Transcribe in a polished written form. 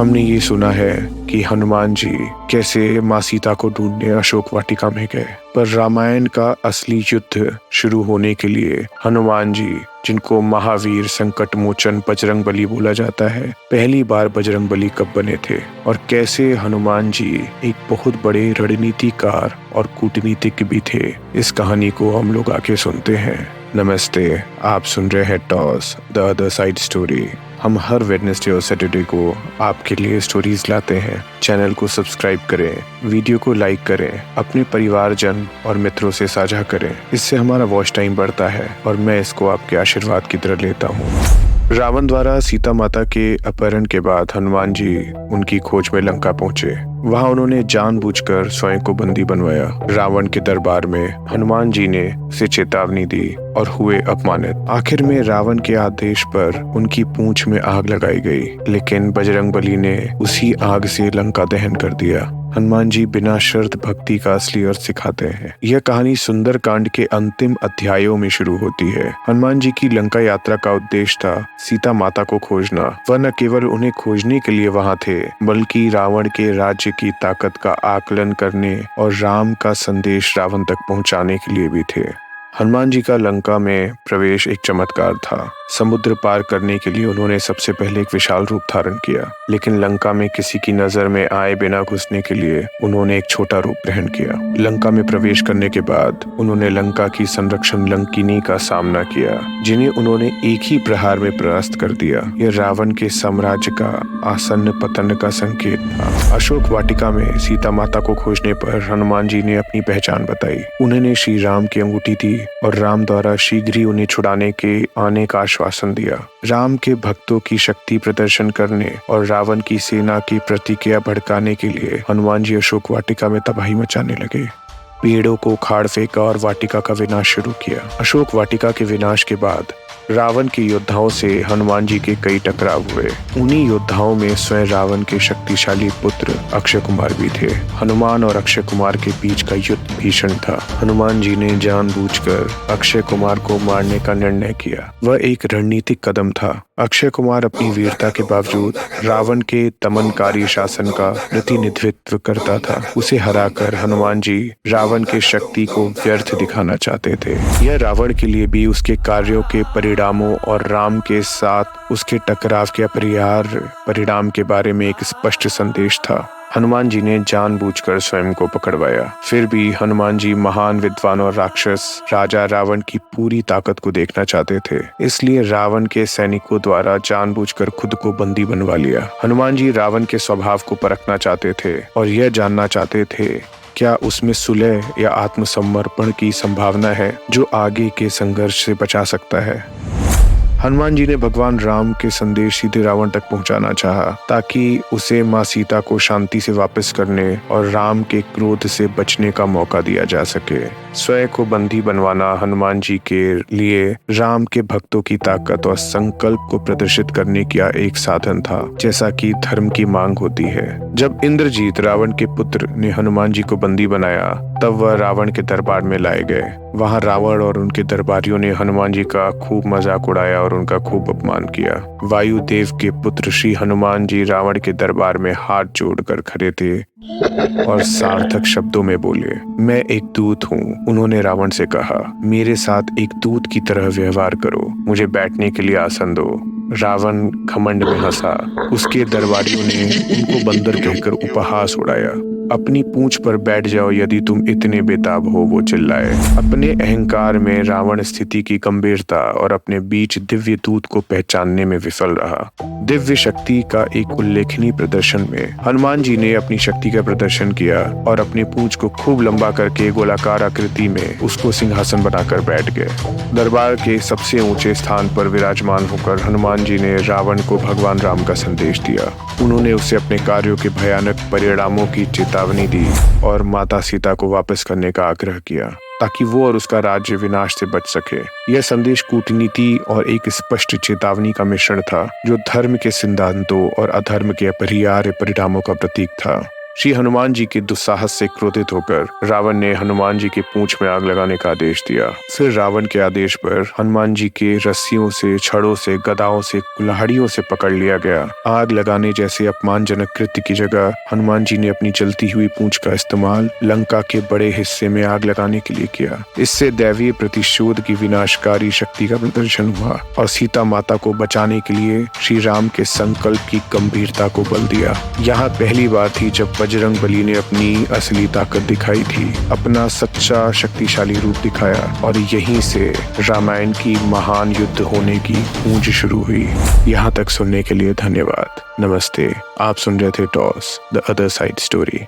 हमने ये सुना है कि हनुमान जी कैसे माँ सीता को ढूंढने अशोक वाटिका में गए, पर रामायण का असली युद्ध शुरू होने के लिए हनुमान जी, जिनको महावीर संकट मोचन बजरंगबली बोला जाता है, पहली बार बजरंगबली कब बने थे और कैसे हनुमान जी एक बहुत बड़े रणनीतिकार और कूटनीतिज्ञ भी थे। इस कहानी को हम लोग आके सुनते हैं। नमस्ते, आप सुन रहे हैं toss the other side story. हम हर वेडनेसडे और सैटरडे को आपके लिए स्टोरीज लाते हैं। चैनल को सब्सक्राइब करें, वीडियो को लाइक करें, अपने परिवारजन और मित्रों से साझा करें। इससे हमारा वॉच टाइम बढ़ता है और मैं इसको आपके आशीर्वाद की तरह लेता हूँ। रावण द्वारा सीता माता के अपहरण के बाद हनुमान जी उनकी खोज में लंका पहुंचे। वहां उन्होंने जानबूझकर स्वयं को बंदी बनवाया। रावण के दरबार में हनुमान जी ने उसे चेतावनी दी और हुए अपमानित। आखिर में रावण के आदेश पर उनकी पूंछ में आग लगाई गई, लेकिन बजरंगबली ने उसी आग से लंका दहन कर दिया। हनुमान जी बिना शर्त भक्ति का असली अर्थ सिखाते हैं। यह कहानी सुंदर कांड के अंतिम अध्यायों में शुरू होती है। हनुमान जी की लंका यात्रा का उद्देश्य था सीता माता को खोजना। वह न केवल उन्हें खोजने के लिए वहां थे, बल्कि रावण के राज्य की ताकत का आकलन करने और राम का संदेश रावण तक पहुंचाने के लिए भी थे। हनुमान जी का लंका में प्रवेश एक चमत्कार था। समुद्र पार करने के लिए उन्होंने सबसे पहले एक विशाल रूप धारण किया, लेकिन लंका में किसी की नजर में आए बिना घुसने के लिए उन्होंने एक छोटा रूप ग्रहण किया। लंका में प्रवेश करने के बाद उन्होंने लंका की संरक्षण लंकिनी का सामना किया, जिन्हें उन्होंने एक ही प्रहार में परास्त कर दिया। यह रावण के साम्राज्य का आसन्न पतन का संकेत था। अशोक वाटिका में सीता माता को खोजने पर हनुमान जी ने अपनी पहचान बताई। उन्होंने श्री राम की अंगूठी दी और राम द्वारा शीघ्र ही उन्हें छुड़ाने के आने का आश्वासन दिया। राम के भक्तों की शक्ति प्रदर्शन करने और रावण की सेना की प्रतिक्रिया भड़काने के लिए हनुमान जी अशोक वाटिका में तबाही मचाने लगे। पेड़ों को उखाड़ फेंका और वाटिका का विनाश शुरू किया। अशोक वाटिका के विनाश के बाद रावण के योद्धाओं से हनुमान जी के कई टकराव हुए। उन्हीं योद्धाओं में स्वयं रावण के शक्तिशाली पुत्र अक्षय कुमार भी थे। हनुमान और अक्षय कुमार के बीच का युद्ध भीषण था। हनुमान जी ने जानबूझकर अक्षय कुमार को मारने का निर्णय किया। वह एक रणनीतिक कदम था। अक्षय कुमार अपनी वीरता के बावजूद रावण के दमनकारी शासन का प्रतिनिधित्व करता था। उसे हराकर हनुमान जी रावण के शक्ति को व्यर्थ दिखाना चाहते थे। यह रावण के लिए भी उसके कार्यों के परिणामों और राम के साथ उसके टकराव के अपरिहार्य परिणाम के बारे में एक स्पष्ट संदेश था। हनुमान जी ने जानबूझकर स्वयं को पकड़वाया। फिर भी हनुमान जी महान विद्वान और राक्षस राजा रावण की पूरी ताकत को देखना चाहते थे, इसलिए रावण के सैनिकों द्वारा जानबूझकर खुद को बंदी बनवा लिया। हनुमान जी रावण के स्वभाव को परखना चाहते थे और यह जानना चाहते थे क्या उसमें सुलह या आत्मसमर्पण की संभावना है जो आगे के संघर्ष से बचा सकता है। हनुमान जी ने भगवान राम के संदेश सीधे रावण तक पहुंचाना चाहा, ताकि उसे माँ सीता को शांति से वापस करने और राम के क्रोध से बचने का मौका दिया जा सके। स्वयं को बंदी बनवाना हनुमान जी के लिए राम के भक्तों की ताकत और संकल्प को प्रदर्शित करने का एक साधन था, जैसा कि धर्म की मांग होती है। जब इंद्रजीत रावण के पुत्र ने हनुमान जी को बंदी बनाया, तब वह रावण के दरबार में लाए गए। वहां रावण और उनके दरबारियों ने हनुमान जी का खूब मजाक उड़ाया और उनका खूब अपमान किया। वायुदेव के पुत्र श्री हनुमान जी रावण के दरबार में हाथ जोड़कर खड़े थे और सार्थक शब्दों में बोले, मैं एक दूत हूँ। उन्होंने रावण से कहा, मेरे साथ एक दूत की तरह व्यवहार करो, मुझे बैठने के लिए आसन दो। रावण घमंड में हंसा। उसके दरबारियों ने उनको बंदर कहकर उपहास उड़ाया। अपनी पूंछ पर बैठ जाओ यदि तुम इतने बेताब हो, वो चिल्लाए। अपने अहंकार में रावण स्थिति की गंभीरता और अपने बीच दिव्य दूत को पहचानने में विफल रहा। दिव्य शक्ति का एक उल्लेखनीय प्रदर्शन में हनुमान जी ने अपनी शक्ति का प्रदर्शन किया और अपनी पूंछ को खूब लंबा करके गोलाकार आकृति में उसको सिंहासन बनाकर बैठ गए। दरबार के सबसे ऊंचे स्थान पर विराजमान होकर हनुमान जी ने रावण को भगवान राम का संदेश दिया। उन्होंने उसे अपने कार्यों के भयानक परिणामों की चेतावनी दी और माता सीता को वापस करने का आग्रह किया, ताकि वो और उसका राज्य विनाश से बच सके। यह संदेश कूटनीति और एक स्पष्ट चेतावनी का मिश्रण था, जो धर्म के सिद्धांतों और अधर्म के अपरिहार्य परिणामों का प्रतीक था। श्री हनुमान जी के दुस्साहस से क्रोधित होकर रावण ने हनुमान जी के पूंछ में आग लगाने का आदेश दिया। फिर रावण के आदेश पर हनुमान जी के रस्सियों से, छड़ों से, गदाओं से, कुल्हाड़ियों से पकड़ लिया गया। आग लगाने जैसे अपमानजनक कृत्य की जगह हनुमान जी ने अपनी जलती हुई पूंछ का इस्तेमाल लंका के बड़े हिस्से में आग लगाने के लिए किया। इससे दैवीय प्रतिशोध की विनाशकारी शक्ति का प्रदर्शन हुआ और सीता माता को बचाने के लिए श्री राम के संकल्प की गंभीरता को बल दिया। यहाँ पहली बार थी जब बजरंग बली ने अपनी असली ताकत दिखाई थी, अपना सच्चा शक्तिशाली रूप दिखाया और यहीं से रामायण की महान युद्ध होने की गूंज शुरू हुई। यहाँ तक सुनने के लिए धन्यवाद। नमस्ते। आप सुन रहे थे toss the other side story.